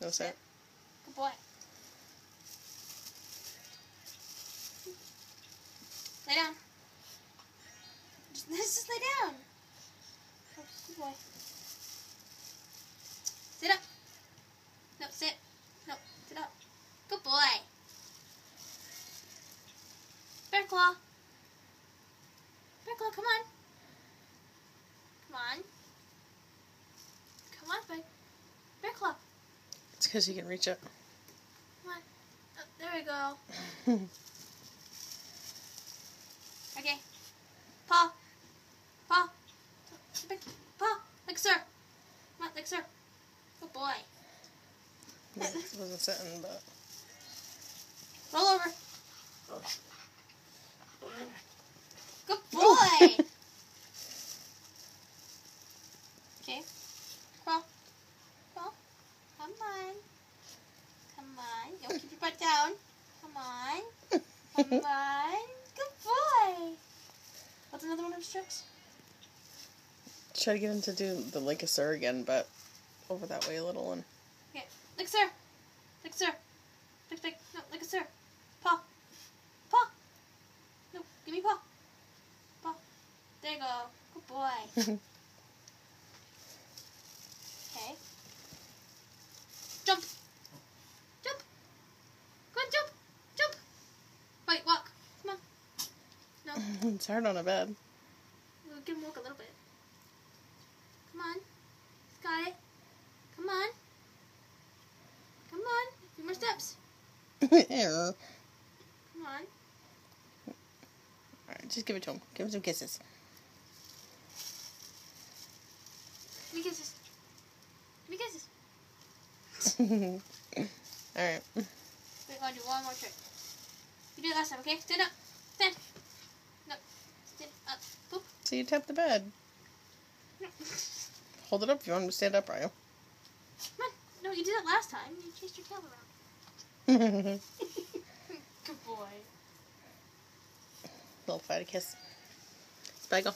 No sit. Good boy. Lay down. Just lay down. Oh, good boy. Sit up. No, sit. No, sit up. Good boy. Bear Claw. Bear Claw, come on. Come on. Come on, bud. Bear Claw. It's because you can reach up. Come on. Oh, there we go. Okay. Paw. Paw. Paw. Like sir. Come on, like sir. Good boy. It wasn't sitting, but... Roll over. Good boy. Okay. Crawl. Crawl. Come on. Come on. Don't keep your butt down. Come on. Come on. Good boy. What's another one of his tricks? Try to get him to do the like a sir again, but over that way a little and... Okay. Like sir. Like sir. Like, no, like a sir. Paw. Paw. No, give me paw. Paw. There you go. Good boy. Okay. Jump. Jump. Go on, jump. Jump. Wait, walk. Come on. No. It's hard on a bed. We'll give him walk a little bit. Come on. He's got it. Come on. Come on. A few more steps. Alright, Come on. just give it to him. Give him some kisses. Give me kisses. Give me kisses. Alright. We're going to do one more trick. You did it last time, okay? Stand up. Stand. No. Stand up. Boop. So you tap the bed. No. Hold it up if you want him to stand up, Ryo. Come on. No, you did it last time. You chased your tail around. Good boy. Little fighter kiss. Spaggle.